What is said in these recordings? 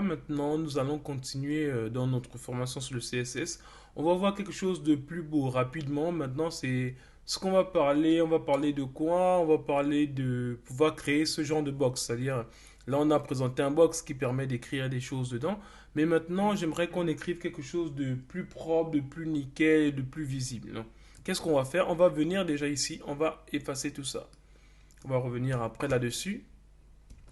là maintenant, nous allons continuer dans notre formation sur le CSS. On va voir quelque chose de plus beau rapidement. Maintenant, c'est ce qu'on va parler. On va parler de quoi? On va parler de pouvoir créer ce genre de box. C'est-à-dire, là, on a présenté un box qui permet d'écrire des choses dedans. Mais maintenant, j'aimerais qu'on écrive quelque chose de plus propre, de plus nickel, de plus visible, non? Qu'est-ce qu'on va faire? On va venir déjà ici. On va effacer tout ça. On va revenir après là-dessus.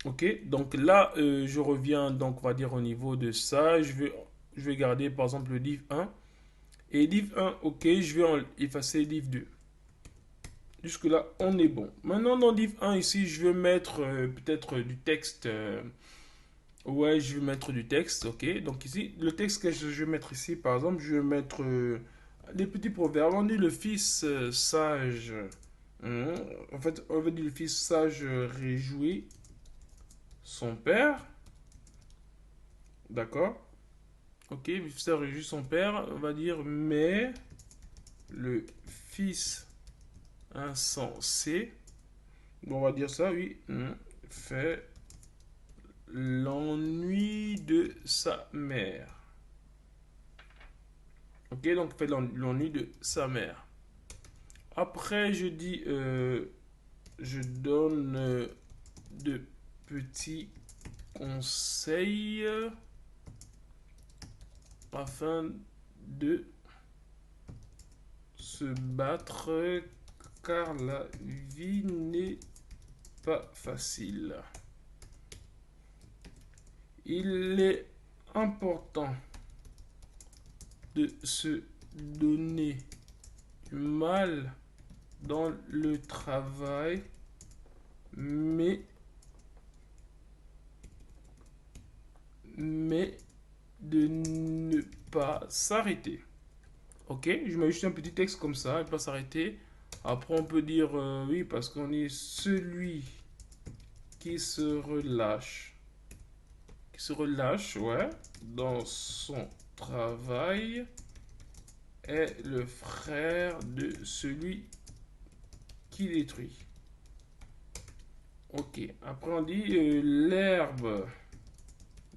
Ok, donc là, je reviens, donc on va dire au niveau de ça, je vais garder par exemple le div 1. Et div 1, ok, je vais effacer div 2. Jusque-là, on est bon. Maintenant, dans div 1, ici, je vais mettre peut-être du texte. Ouais, je vais mettre du texte, ok. Donc ici, le texte que je vais mettre ici, par exemple, je vais mettre des petits proverbes. On dit le fils sage. Hum, En fait, on veut dire le fils sage réjouit son père. D'accord. Ok, ça réjouit son père, on va dire, mais le fils insensé, bon, on va dire ça, oui, fait l'ennui de sa mère. Ok, donc fait l'ennui de sa mère. Après, je dis, je donne de petits conseils afin de se battre car la vie n'est pas facile. Il est important de se donner du mal dans le travail, mais, mais de ne pas s'arrêter. Ok, je mets juste un petit texte comme ça, ne pas s'arrêter. Après, on peut dire oui, parce qu'on est celui qui se relâche, ouais, dans son travail est le frère de celui qui détruit. Ok, après on dit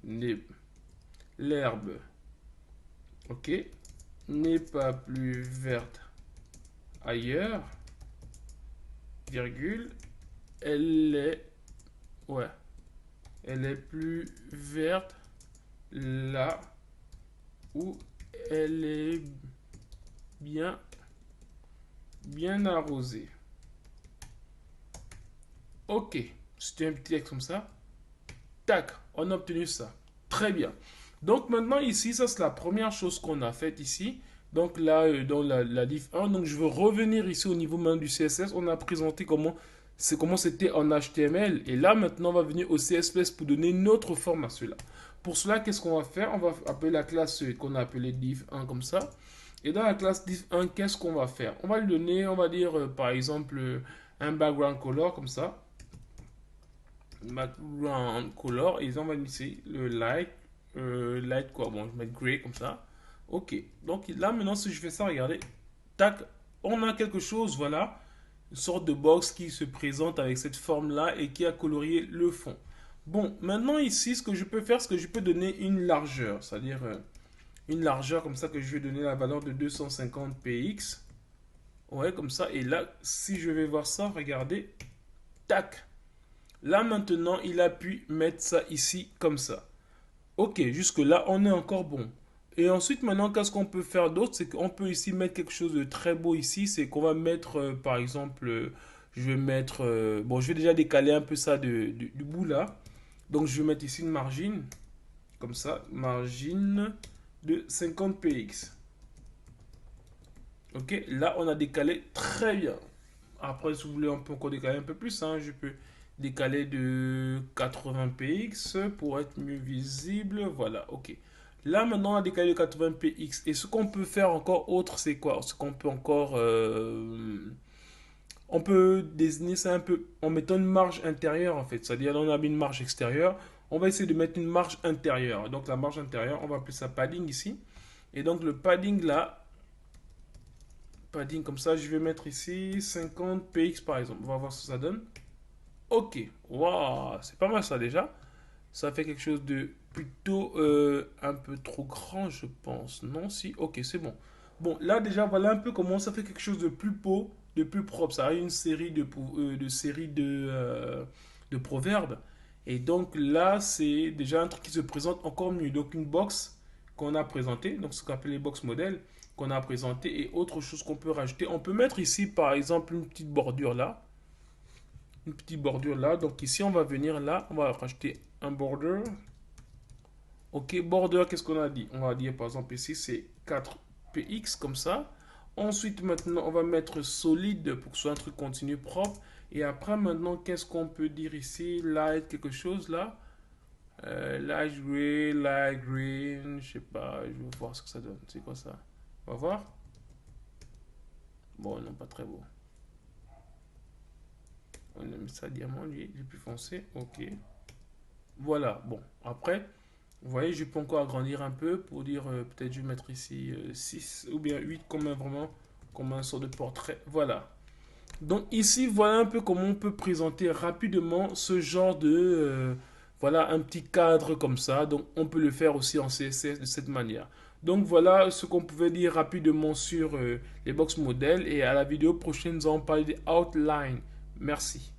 n'est- l'herbe, ok, n'est pas plus verte ailleurs, virgule, elle est, ouais, elle est plus verte là où elle est bien, bien arrosée. Ok, c'était un petit texte comme ça. Tac, on a obtenu ça. Très bien. Donc maintenant ici, ça c'est la première chose qu'on a faite ici. Donc là, dans la div 1, donc je veux revenir ici au niveau même du CSS. On a présenté comment c'était en HTML. Et là maintenant, on va venir au CSS pour donner notre forme à cela. Pour cela, qu'est-ce qu'on va faire? On va appeler la classe qu'on a appelée div 1 comme ça. Et dans la classe div 1, qu'est-ce qu'on va faire? On va lui donner, on va dire par exemple, un background color comme ça. Background color, et ils ont ici le light quoi, bon je vais mettre gray comme ça. Ok, donc là maintenant si je fais ça, regardez, tac, on a quelque chose, voilà, une sorte de box qui se présente avec cette forme là et qui a colorié le fond. Bon, maintenant ici ce que je peux faire, c'est que je peux donner une largeur, c'est-à-dire une largeur comme ça, que je vais donner la valeur de 250 px, ouais, comme ça. Et là si je vais voir ça, regardez, tac, là maintenant, il a pu mettre ça ici comme ça. Ok, jusque là, on est encore bon. Et ensuite, maintenant, qu'est-ce qu'on peut faire d'autre? C'est qu'on peut ici mettre quelque chose de très beau ici. C'est qu'on va mettre, par exemple, je vais mettre, bon, je vais déjà décaler un peu ça du bout là. Donc, je vais mettre ici une margine, comme ça, margine de 50 px. Ok, là, on a décalé très bien. Après, si vous voulez, on peut encore décaler un peu plus, hein. Je peux décaler de 80 px pour être mieux visible. Voilà, ok. Là, maintenant, on a décalé de 80 px. Et ce qu'on peut faire encore autre, c'est quoi? Ce qu'on peut encore... on peut désigner ça un peu en mettant une marge intérieure, en fait. C'est-à-dire, on a mis une marge extérieure. On va essayer de mettre une marge intérieure. Donc, la marge intérieure, on va appeler ça padding ici. Et donc, le padding là, padding comme ça, je vais mettre ici 50 px par exemple. On va voir ce que ça donne. Ok, waouh, c'est pas mal ça déjà. Ça fait quelque chose de plutôt un peu trop grand, je pense. Non, si, ok, c'est bon. Bon, là déjà, voilà un peu comment ça fait quelque chose de plus beau, de plus propre. Ça a une série de proverbes. Et donc là, c'est déjà un truc qui se présente encore mieux. Donc une box qu'on a présentée, donc ce qu'on appelle les box modèles, qu'on a présenté et autre chose qu'on peut rajouter. On peut mettre ici, par exemple, une petite bordure là. Une petite bordure là. Donc ici, on va venir là, on va rajouter un border. Ok, border, qu'est-ce qu'on a dit? On va dire par exemple ici, c'est 4px comme ça. Ensuite, maintenant, on va mettre solide pour que ce soit un truc continu propre. Et après, maintenant, qu'est-ce qu'on peut dire ici? Light, quelque chose là. Light gray, light green, je sais pas, je vais voir ce que ça donne. C'est quoi ça? On va voir. Bon, non, pas très beau. On a mis ça diamant, lui, il est plus foncé. Ok. Voilà, bon. Après, vous voyez, je peux encore agrandir un peu pour dire, peut-être je vais mettre ici 6 ou bien 8 comme un sort de portrait. Voilà. Donc ici, voilà un peu comment on peut présenter rapidement ce genre voilà, un petit cadre comme ça. Donc on peut le faire aussi en CSS de cette manière. Donc voilà ce qu'on pouvait dire rapidement sur les box modèles. Et à la vidéo prochaine, nous allons parler des outlines. Merci.